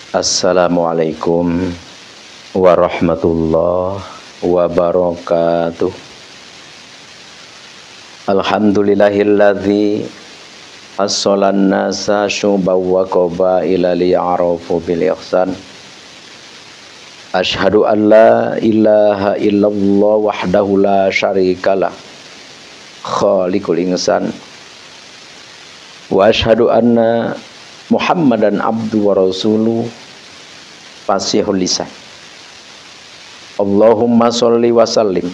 Assalamualaikum warahmatullahi wabarakatuh. Alhamdulillahilladzi as-solan nasa syubaw wa qabaila liya'arafu bil ihsan. Asyhadu an la ilaha illallah wahdahu la syarikalah khaliqul insan. Wa asyhadu anna Muhammadan abdu wa rasuluh fasihul lisan. Allahumma sholli wa sallim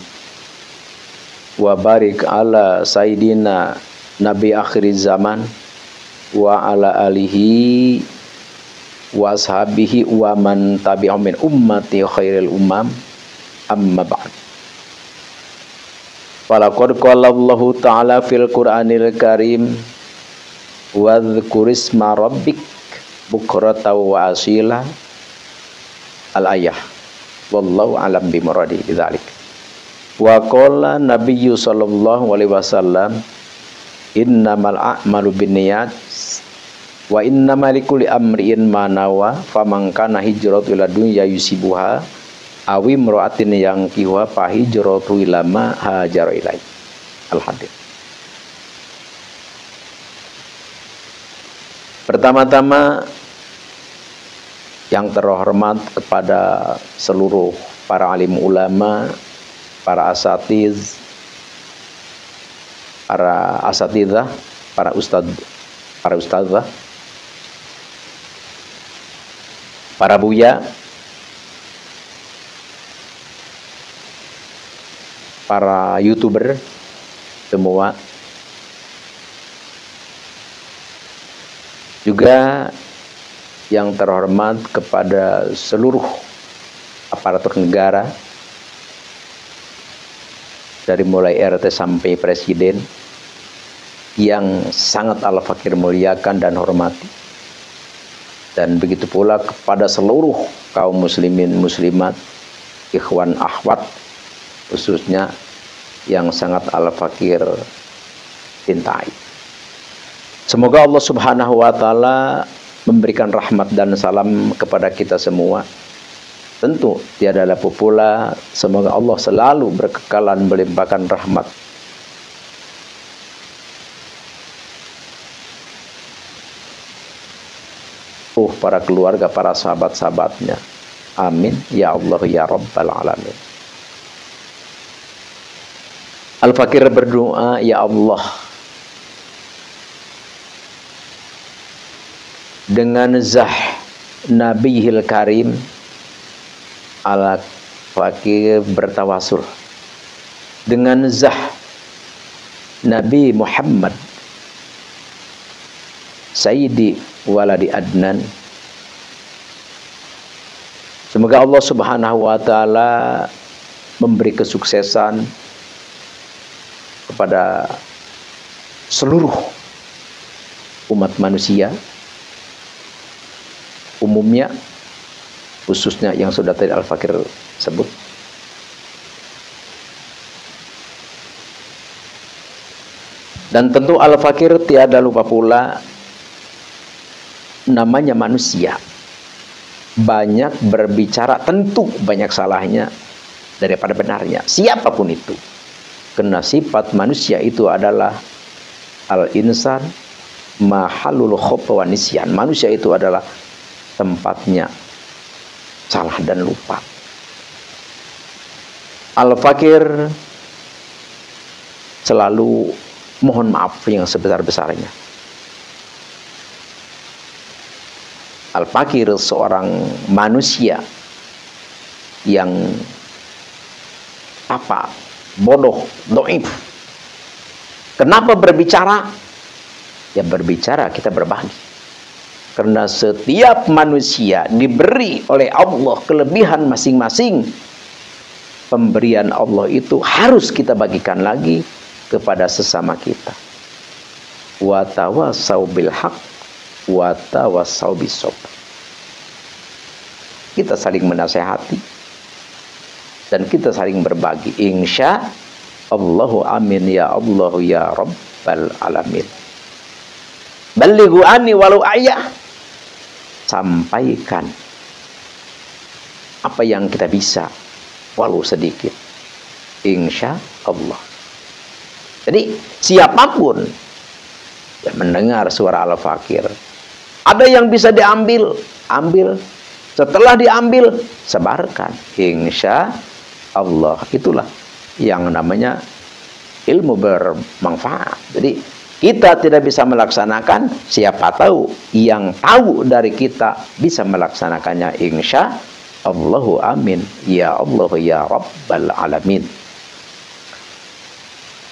wa barik ala sayyidina nabi akhir zaman wa ala alihi wa ashabihi wa man tabi'ahum min ummati khairil umam amma ba'd. Falaqad qala Allahu ta'ala fil Qur'anil Karim wadhkur isma rabbik bukratan wa asila al-ayah wallahu alam bimuradi bidzalik. Wa qala nabiyyu sallallahu alaihi wasallam innamal a'malu binniyat wa innamal likulli amrin ma nawa faman kana hijratu ila dunya yusibuha aw imra'atin yankihuha fa hijratu ila ma hajara ilaihi. Al-hadits. Pertama-tama yang terhormat kepada seluruh para alim ulama, para asatiz, para asatidzah, para ustadzah, para buya, para YouTuber semua, juga yang terhormat kepada seluruh aparatur negara dari mulai RT sampai presiden yang sangat al-fakir muliakan dan hormati, dan begitu pula kepada seluruh kaum muslimin muslimat, ikhwan akhwat khususnya yang sangat al-fakir cintai. Semoga Allah Subhanahu wa Ta'ala memberikan rahmat dan salam kepada kita semua. Tentu tiada lapu pula, semoga Allah selalu berkekalan melimpahkan rahmat para keluarga, para sahabat-sahabatnya. Amin ya Allah ya Rabbal alamin. Al-Fakir berdoa, ya Allah, dengan zah Nabiyil Karim, Al-Fakir bertawasul dengan zah Nabi Muhammad Sayyidi waladi Adnan. Semoga Allah Subhanahu wa Ta'ala memberi kesuksesan kepada seluruh umat manusia umumnya, khususnya yang sudah tadi Al-Fakir sebut. Dan tentu Al-Fakir tiada lupa pula namanya manusia, banyak berbicara, tentu banyak salahnya daripada benarnya, siapapun itu. Karena sifat manusia itu adalah al-insan mahalul khata wa nisyan. Manusia itu adalah tempatnya salah dan lupa. Al-Fakir selalu mohon maaf yang sebesar-besarnya. Al-Fakir seorang manusia yang bodoh, doif. Kenapa berbicara? Ya berbicara kita berbagi. Karena setiap manusia diberi oleh Allah kelebihan masing-masing. Pemberian Allah itu harus kita bagikan lagi kepada sesama kita. Wa tawassaw bil haqq wa tawassaw bis sabr. Kita saling menasehati dan kita saling berbagi. Insya Allahu amin ya Allah ya Rabbal alamin. Balighu anni walau ayah. Sampaikan apa yang kita bisa, walau sedikit, insya Allah. Jadi siapapun yang mendengar suara Al-Fakir, ada yang bisa diambil, ambil. Setelah diambil, sebarkan, insya Allah. Itulah yang namanya ilmu bermanfaat. Jadi kita tidak bisa melaksanakan, siapa tahu yang tahu dari kita bisa melaksanakannya, insya Allahu amin. Ya Allah ya Rabbal alamin.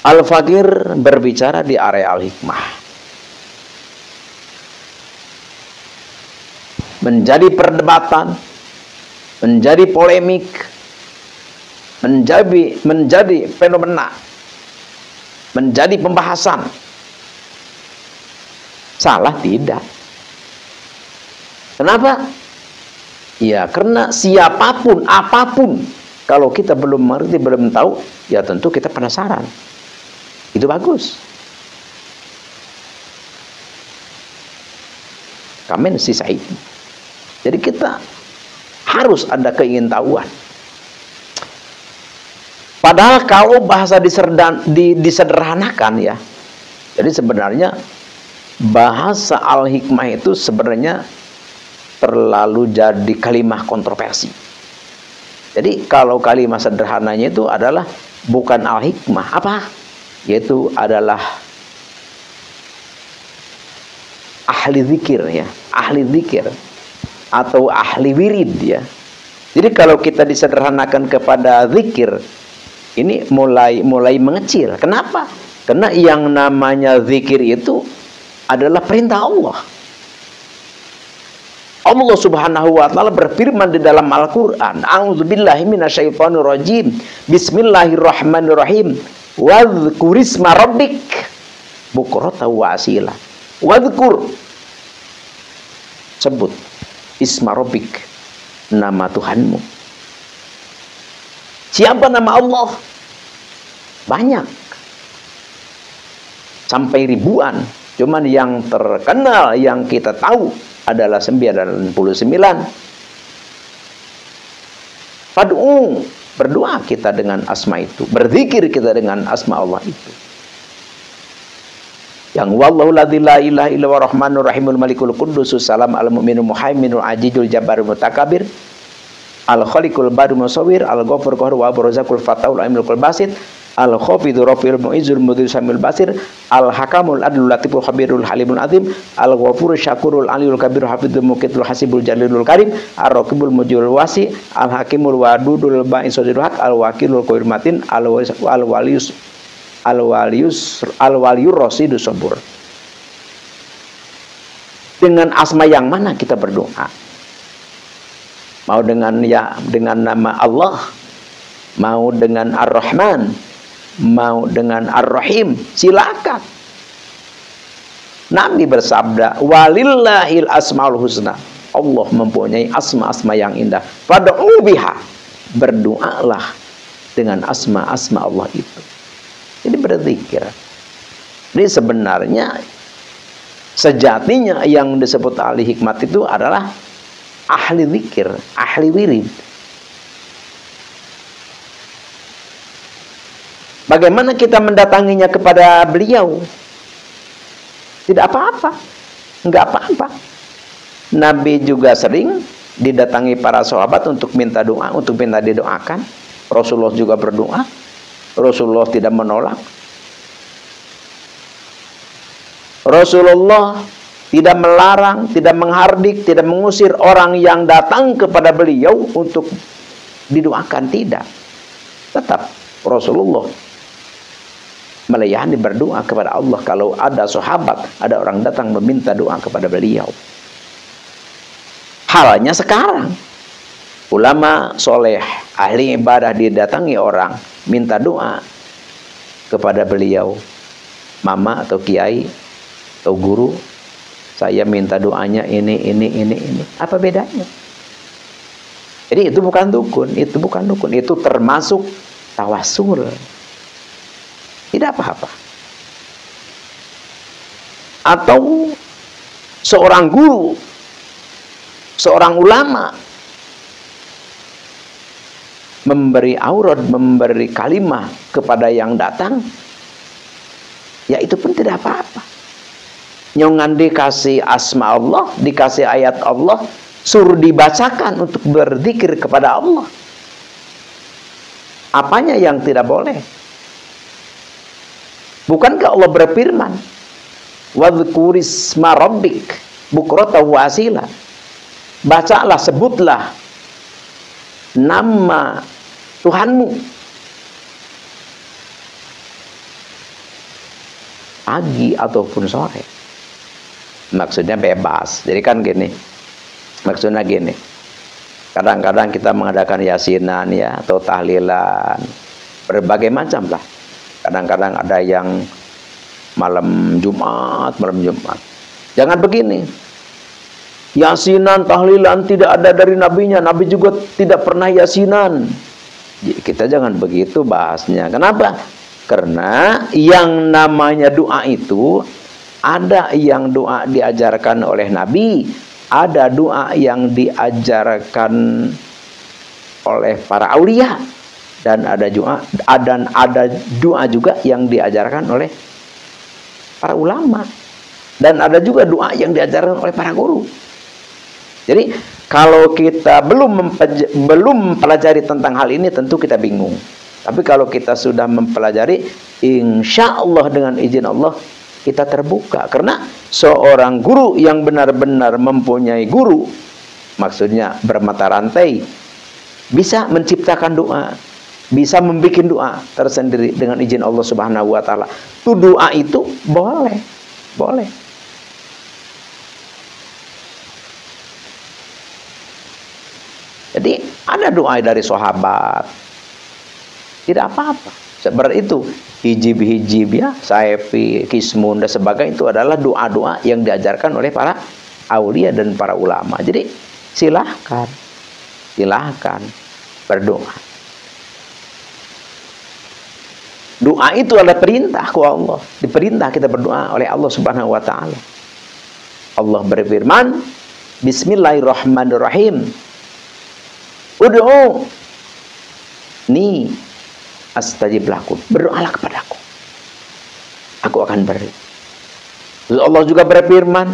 Al-Fakir berbicara di area Al-Hikmah. Menjadi perdebatan, menjadi polemik, menjadi fenomena, menjadi pembahasan. Salah tidak. Kenapa? Ya karena siapapun, apapun, kalau kita belum mengerti, belum tahu, ya tentu kita penasaran. Itu bagus. Kamen si Said. Jadi kita harus ada keingintahuan. Padahal kalau bahasa disederhanakan ya, jadi sebenarnya bahasa Al-Hikmah itu sebenarnya terlalu jadi kalimat kontroversi. Jadi kalau kalimat sederhananya itu adalah bukan Al-Hikmah, apa? Yaitu adalah ahli zikir ya, ahli zikir atau ahli wirid ya. Jadi kalau kita disederhanakan kepada zikir, ini mulai mengecil. Kenapa? Karena yang namanya zikir itu adalah perintah Allah. Allah Subhanahu wa taala berfirman di dalam Al-Qur'an, "A'udzubillahi minasyaitonirrajim. Bismillahirrahmanirrahim. Wadhkurisma rabbik bukratan wa asila." Wadhkur, sebut isma rabbik, nama Tuhanmu. Siapa nama Allah? Banyak, sampai ribuan. Cuman yang terkenal, yang kita tahu adalah 99. Fad'u, berdoa kita dengan asma itu, berzikir kita dengan asma Allah itu. Yang wallahu la ilaha illa huwa rahmanur rahimul malikul qudusus salam al mu'minul muhaiminul ajidul jabbarul mutakabir al khaliqul badul musawwir al ghafur qahhar wa barzakul fatahul alimul basit al khafidul rafiul mu'izzul mudhil samil basir al hakamul adlul latiful khabirul halimul azim al ghafurul syakurul aliyul kabir hafidul muqitul hasibul jalilul karim ar raqibul mujibul wasi al hakimul wadudul ba'isul haq al wakilul qadir matin al waliyus al-waliyur rasidus sabur. Dengan asma yang mana kita berdoa? Mau dengan nama Allah, mau dengan Ar-Rahman, mau dengan Ar-Rahim, silakan. Nabi bersabda, "Walillahil asmaul husna." Allah mempunyai asma-asma yang indah. Fad'u biha. Berdoalah dengan asma-asma Allah itu. Jadi berzikir. Jadi sebenarnya sejatinya yang disebut ahli hikmat itu adalah ahli zikir, ahli wirid. Bagaimana kita mendatanginya kepada beliau? Tidak apa-apa, enggak apa-apa. Nabi juga sering didatangi para sahabat untuk minta doa, untuk minta didoakan. Rasulullah juga berdoa. Rasulullah tidak menolak. Rasulullah tidak melarang, tidak menghardik, tidak mengusir orang yang datang kepada beliau untuk didoakan, tidak. Tetap Rasulullah melayani berdoa kepada Allah kalau ada sahabat, ada orang datang meminta doa kepada beliau. Halnya sekarang, ulama soleh, ahli ibadah didatangi orang, minta doa kepada beliau, mama atau kiai atau guru, saya minta doanya ini. Apa bedanya? Jadi itu bukan dukun, itu termasuk tawasul. Tidak apa-apa. Atau seorang guru, seorang ulama memberi aurat, memberi kalimah kepada yang datang, ya itu pun tidak apa-apa. Nyongan dikasih asma Allah, dikasih ayat Allah, suruh dibacakan untuk berzikir kepada Allah. Apanya yang tidak boleh? Bukankah Allah berfirman, "Wadhkurisma rabbik bukratan wa asila." Bacalah, sebutlah nama Tuhanmu pagi ataupun sore. Maksudnya bebas. Jadi kan gini, maksudnya gini, kadang-kadang kita mengadakan yasinan ya, atau tahlilan, berbagai macam lah. Kadang-kadang ada yang malam Jumat. Jangan begini, yasinan, tahlilan tidak ada dari nabinya, nabi juga tidak pernah yasinan. Kita jangan begitu bahasnya. Kenapa? Karena yang namanya doa itu, ada yang doa diajarkan oleh Nabi, ada doa yang diajarkan oleh para aulia, dan ada doa juga yang diajarkan oleh para ulama, dan ada juga doa yang diajarkan oleh para guru. Jadi kalau kita belum mempelajari tentang hal ini, tentu kita bingung. Tapi kalau kita sudah mempelajari, insya Allah dengan izin Allah kita terbuka. Karena seorang guru yang benar-benar mempunyai guru, maksudnya bermata rantai, bisa menciptakan doa, bisa membuat doa tersendiri dengan izin Allah Subhanahu wa taala. Itu doa itu boleh. Jadi ada doa dari sahabat, tidak apa-apa. Seperti itu, hijib ya, saifi, kismun dan sebagainya, itu adalah doa-doa yang diajarkan oleh para aulia dan para ulama. Jadi silahkan berdoa. Doa itu adalah perintah ku Allah. Diperintah kita berdoa oleh Allah Subhanahu wa taala. Allah berfirman, Bismillahirrahmanirrahim. Ud'u ni astajib lakum. Berdoalah kepadaku, aku akan beri. Terus Allah juga berfirman,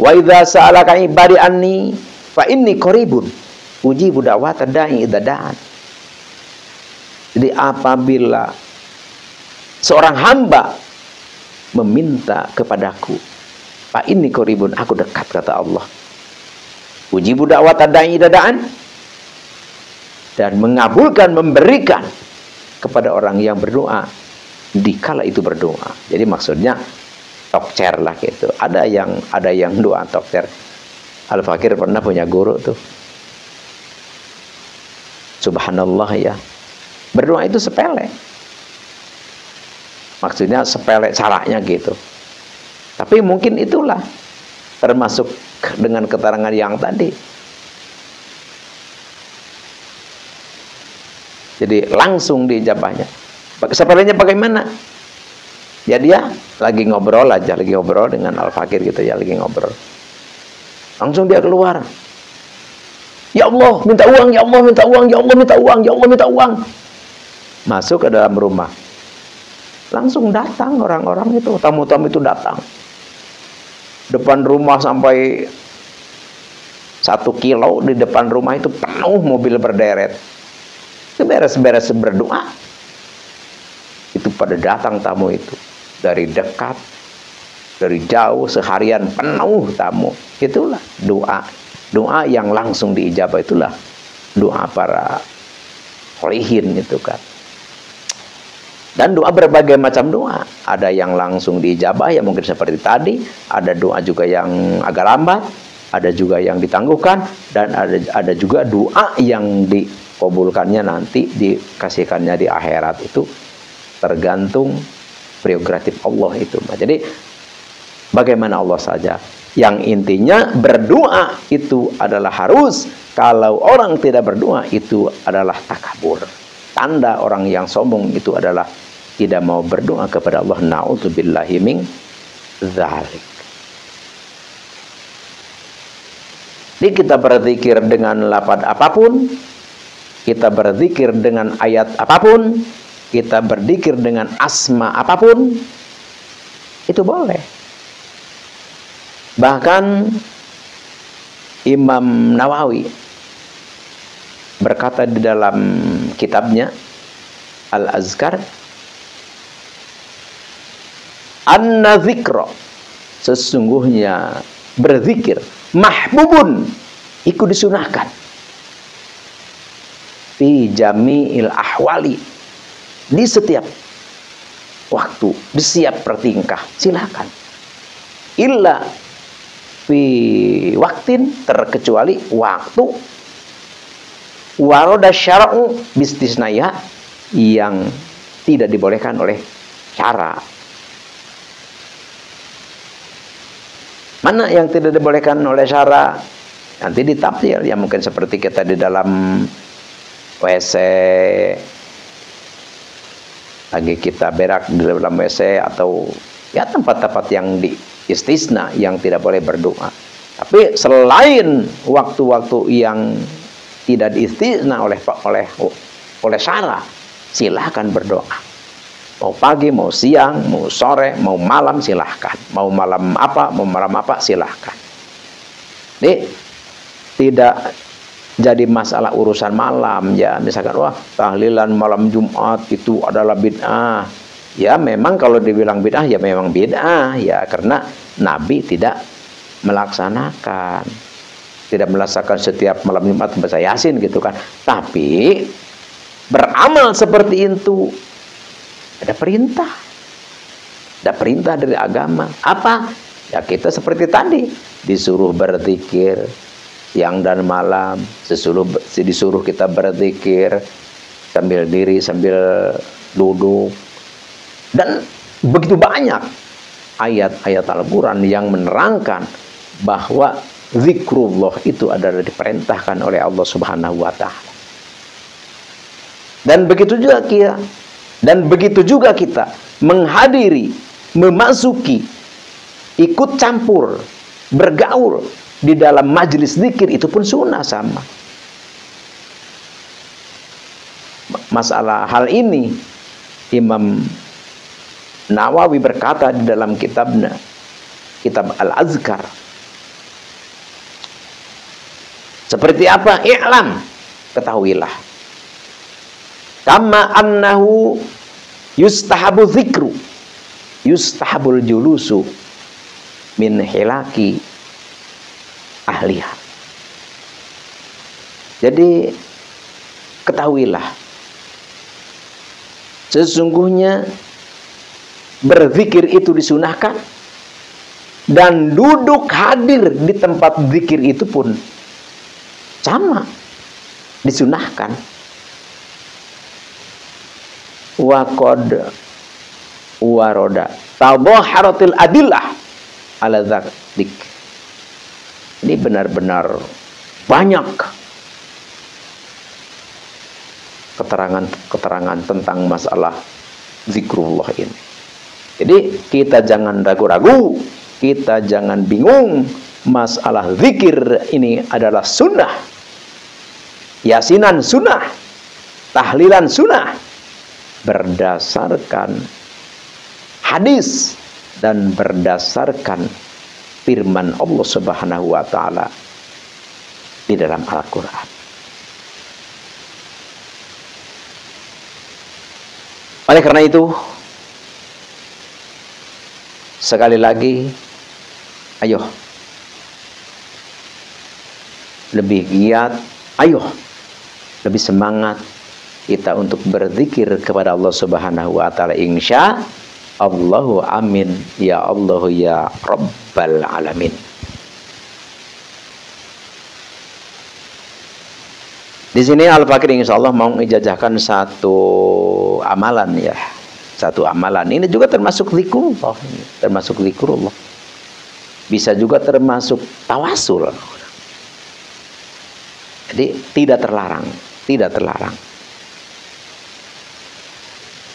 wa idza sa'alaka ibadi anni fa inni qaribun ujibu da'watad da'i idza da'an. Jadi apabila seorang hamba meminta kepadaku, fa inni qaribun, aku dekat, kata Allah. Ujibu da'watad da'i idza da'an, dan mengabulkan, memberikan kepada orang yang berdoa dikala itu berdoa. Jadi maksudnya tokcer lah gitu. Ada yang doa tokcer. Al-Fakir pernah punya guru tuh, subhanallah ya, berdoa itu sepele. Maksudnya sepele caranya gitu. Tapi mungkin itulah termasuk dengan keterangan yang tadi. Jadi langsung diijabahnya. Sepelenya bagaimana? Ya dia lagi ngobrol dengan Al-Fakir gitu ya, lagi ngobrol. Langsung dia keluar. Ya Allah, minta uang, ya Allah, minta uang, ya Allah, minta uang, ya Allah, minta uang. Masuk ke dalam rumah. Langsung datang orang-orang itu, tamu-tamu itu datang. Depan rumah sampai 1 kilo di depan rumah itu penuh mobil berderet. Beres-beres berdoa, itu pada datang tamu itu dari dekat, dari jauh, seharian penuh tamu. Itulah doa yang langsung diijabah, itulah doa para kholihin itu kan. Dan doa berbagai macam doa, ada yang langsung diijabah ya mungkin seperti tadi, ada doa juga yang agak lambat, ada juga yang ditangguhkan, dan ada juga doa yang dikabulkannya nanti, dikasihkannya di akhirat. Itu tergantung prerogatif Allah itu. Jadi bagaimana Allah saja. Yang intinya berdoa itu adalah harus. Kalau orang tidak berdoa itu adalah takabur. Tanda orang yang sombong itu adalah tidak mau berdoa kepada Allah. Na'udzubillahi min dzalik. Jadi kita berzikir dengan lafaz apapun, kita berzikir dengan ayat apapun, kita berzikir dengan asma apapun, itu boleh. Bahkan Imam Nawawi berkata di dalam kitabnya Al-Azkar, anna dzikra, sesungguhnya berzikir, mahbubun, ikut disunahkan, fi jami'il ahwali, di setiap waktu, di setiap pertingkah, silakan. Illa fi waktin, terkecuali waktu, waroda syara'u bistisnaya, yang tidak dibolehkan oleh syara. Mana yang tidak dibolehkan oleh syara? Nanti ditafsir, ya mungkin seperti kita di dalam WC, lagi kita berak di dalam WC, atau ya tempat-tempat yang diistisna, yang tidak boleh berdoa. Tapi selain waktu-waktu yang tidak diistisna oleh syara, silahkan berdoa. Mau pagi, mau siang, mau sore, mau malam, silahkan. Mau malam apa, silahkan. Jadi tidak jadi masalah urusan malam, ya. Misalkan, wah, tahlilan malam Jumat itu adalah bid'ah. Ya memang kalau dibilang bid'ah, ya memang bid'ah, ya, karena Nabi tidak melaksanakan. Tidak melaksanakan setiap malam Jumat baca Yasin gitu kan. Tapi beramal seperti itu ada perintah. Ada perintah dari agama. Apa? Ya kita seperti tadi, disuruh berzikir siang dan malam, disuruh kita berzikir sambil diri, sambil duduk. Dan begitu banyak ayat-ayat Al-Quran yang menerangkan bahwa zikrullah itu adalah diperintahkan oleh Allah Subhanahu wa Ta'ala. Dan begitu juga kita menghadiri, memasuki, ikut campur, bergaul di dalam majelis zikir, itu pun sunnah sama. Masalah hal ini Imam Nawawi berkata di dalam kitabnya, kitab Al-Azkar, seperti apa? I'lam, ketahuilah, kama annahu yustahabu dzikru, yustahabul julusu min hilaki ahliha. Jadi ketahuilah, sesungguhnya berzikir itu disunahkan, dan duduk hadir di tempat zikir itu pun sama, disunahkan. Wa qad waroda tadhaharatil adillah ala dzalik. Ini benar-benar banyak keterangan tentang masalah zikrullah ini. Jadi kita jangan ragu-ragu, kita jangan bingung. Masalah zikir ini adalah sunnah. Yasinan sunnah, tahlilan sunnah, berdasarkan hadis dan berdasarkan firman Allah Subhanahu wa Ta'ala di dalam Al-Quran. Oleh karena itu, sekali lagi, ayo lebih giat, ayo lebih semangat kita untuk berzikir kepada Allah Subhanahu wa Ta'ala. Insya Allahu amin ya Allah ya Rabbal alamin. Di sini Al-Fakir insya Allah mau menjajahkan satu amalan, ya, satu amalan. Ini juga termasuk zikrullah, termasuk zikrullah. Bisa juga termasuk tawasul. Jadi tidak terlarang, tidak terlarang.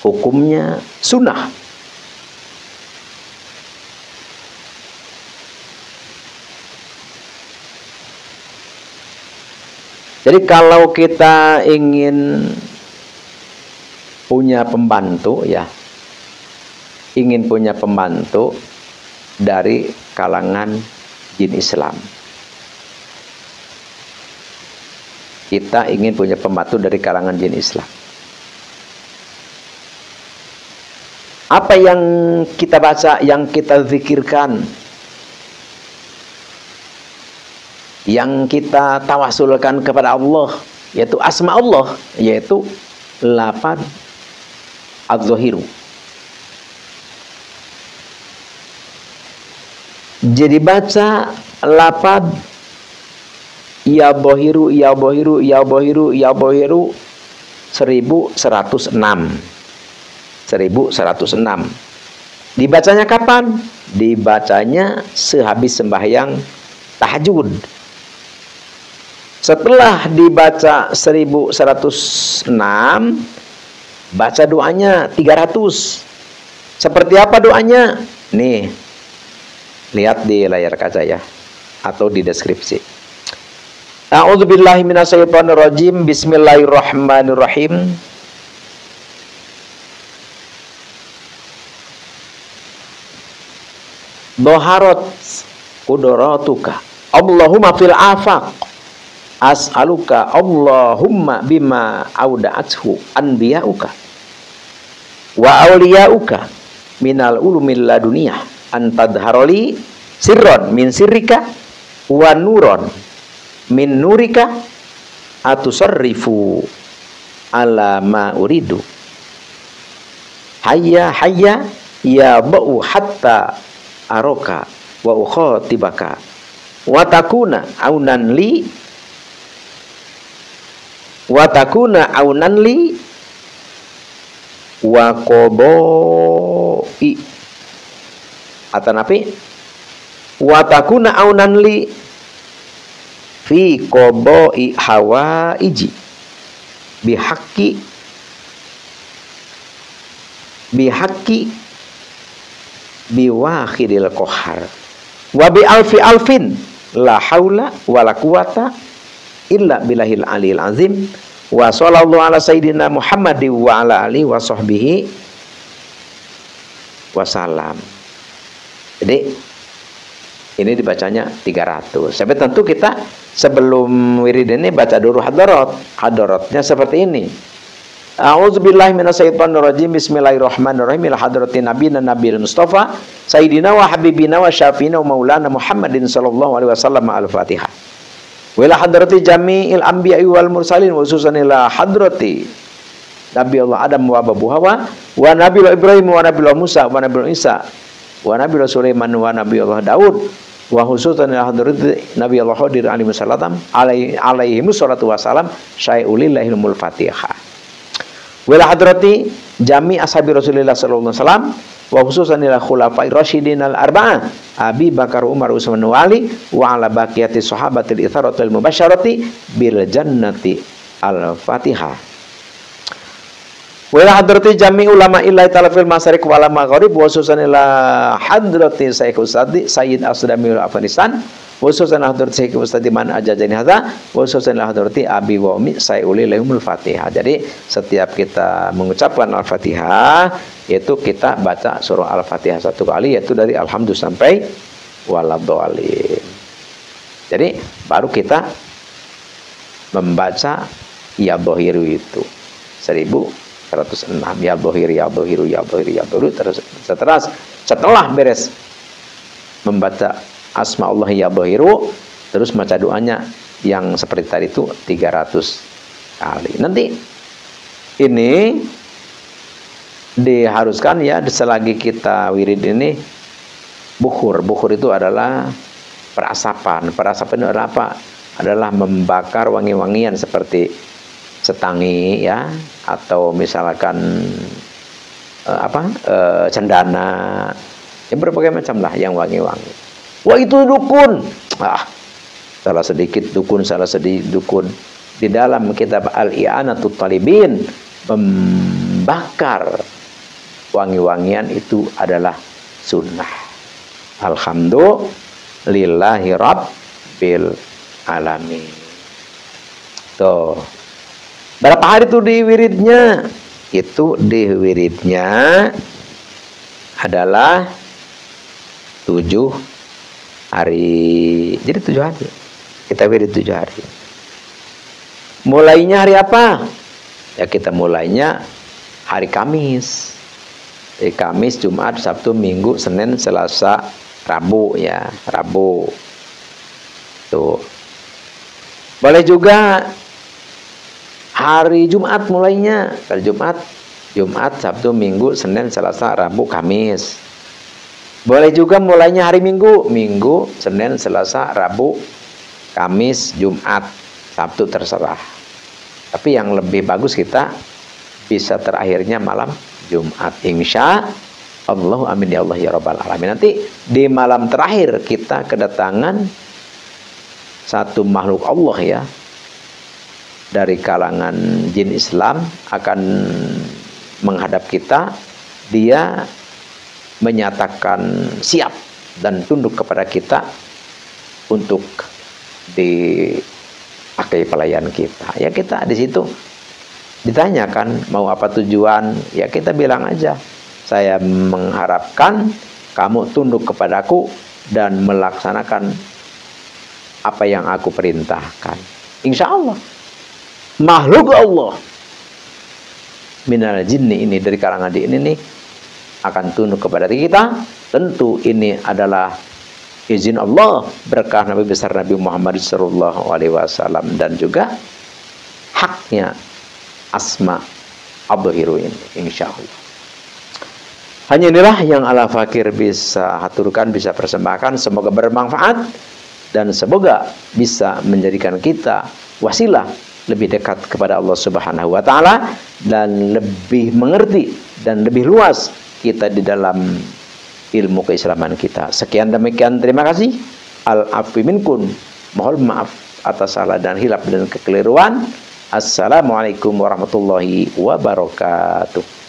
Hukumnya sunnah. Jadi kalau kita ingin punya pembantu ya, ingin punya pembantu dari kalangan jin Islam. Kita ingin punya pembantu dari kalangan jin Islam. Apa yang kita baca, yang kita zikirkan, yang kita tawasulkan kepada Allah, yaitu asma Allah, yaitu 8 az-zahiru. Jadi baca 8 ya bohiru, ya bohiru, ya bohiru, ya bohiru 1106. 1106. Dibacanya kapan? Dibacanya sehabis sembahyang tahajud. Setelah dibaca 1106, baca doanya 300. Seperti apa doanya? Nih, lihat di layar kaca ya, atau di deskripsi. A'udzubillahi minasyaitonirrajim. Bismillahirrahmanirrahim. Doharot kudorotuka Allahumma fil afaq as'aluka Allahumma bima auda'athu anbiya'uka wa awliya'uka minal ulumil laduniyah antadharoli sirron min sirrika wa nuron min nurika atusarrifu ala ma uridu hayya hayya ya ba'u hatta aroka wa ukhatibaka wa takuna aunan li wa takuna aunan li wa qoboi atanapi wa takuna aunan li fi qoboi hawaiji bihaqqi biwahidil kohar wa bi alfi alfin la haula wa la quwata illa billahil aliyil azim wa sallallahu ala sayyidina Muhammadi wa ala alihi wa sahbihi wasalam. Jadi ini dibacanya 300. Tapi tentu kita sebelum wirid ini baca dulu hadarat. Hadaratnya seperti ini. A'udzubillahi minasyaitonirrajim. Bismillahirrahmanirrahim. Ila hadratin nabiyina nabiyil mustafa sayyidina wa habibina wa syafiina wa maulana Muhammadin sallallahu alaihi wasallam. Al-Fatihah. Wa ila hadrati jami'il anbiya'i wal mursalin wa khususan ila hadrati Nabiullah Adam wa Abu Hawa wa Nabiullah Ibrahim wa Nabiullah Musa wa Nabiullah Isa wa Nabiullah Sulaiman wa Nabiullah Daud wa khususan ila hadrati Nabiullah Khadir alaihi wassalatu wassalam syai'ulillahil Fatihah. Wala hadrati jami ashabi Rasulillah sallallahu alaihi wasallam wa khususan ila khulafai rasyidin al arba'ah Abi Bakar Umar Utsman Ali wa ala baqiyati sahabatil itsaratul mubasyarati bil jannati. Al-Fatihah. Wala hadrati jami ulama illahi ta'ala fil masyariq wal maghrib wa khususan ila hadrati Syekh Ustadi Sayyid Asdamil Afghanistan khususan hadrati Syekh Ustadi man ajajani hadza khususan hadrati abi wa ummi sayulilahumul Fatihah. Jadi setiap kita mengucapkan Al-Fatihah yaitu kita baca surah Al-Fatihah 1 kali, yaitu dari alhamdulillah sampai waladhdallin. Jadi baru kita membaca ya dhahiru itu 1106 ya dhahiru ya dhahiru ya dhahiru ya dhahiru. Terus setelah beres membaca asma Allah ya dhahiru, terus baca doanya yang seperti tadi itu 300 kali. Nanti ini diharuskan ya selagi kita wirid ini bukhur. Bukhur itu adalah perasapan. Perasapan itu adalah apa? Adalah membakar wangi-wangian seperti setangi ya, atau misalkan cendana, ya berbagai macam lah yang wangi-wangi. Wah itu dukun. Salah sedikit dukun, salah sedikit dukun. Di dalam kitab Al-I'anatul Talibin, membakar wangi-wangian itu adalah sunnah. Alhamdulillahi rabbil alamin. Tuh. Berapa hari tuh di wiridnya? Itu di wiridnya adalah 7 hari. Jadi 7 hari. Kita wirid 7 hari. Mulainya hari apa? Ya kita mulainya hari Kamis. Kamis, Jumat, Sabtu, Minggu, Senin, Selasa, Rabu ya, Rabu. Tuh. Boleh juga hari Jumat mulainya. Hari Jumat, Sabtu, Minggu, Senin, Selasa, Rabu, Kamis. Boleh juga mulainya hari Minggu, Senin, Selasa, Rabu, Kamis, Jumat, Sabtu, terserah. Tapi yang lebih bagus kita bisa terakhirnya malam Jumat, insya Allah, amin ya Allah ya Rabbal alamin. Nanti di malam terakhir kita kedatangan satu makhluk Allah ya, dari kalangan jin Islam, akan menghadap kita. Dia menyatakan siap dan tunduk kepada kita untuk dipakai pelayan kita. Ya kita di situ ditanyakan mau apa tujuan, ya kita bilang aja, saya mengharapkan kamu tunduk kepadaku dan melaksanakan apa yang aku perintahkan. Insya Allah makhluk Allah minal jinni ini, dari kalangan jin ini, akan tunduk kepada kita. Tentu ini adalah izin Allah, berkah Nabi besar Nabi Muhammad SAW, dan juga haknya Asma Abdhiru ini, insya Allah. Hanya inilah yang ala fakir bisa haturkan, bisa persembahkan. Semoga bermanfaat dan semoga bisa menjadikan kita wasilah lebih dekat kepada Allah Subhanahu wa taala, dan lebih mengerti dan lebih luas kita di dalam ilmu keislaman kita. Sekian demikian, terima kasih. Al-afwi minkum, mohon maaf atas salah dan hilaf dan kekeliruan. Assalamualaikum warahmatullahi wabarakatuh.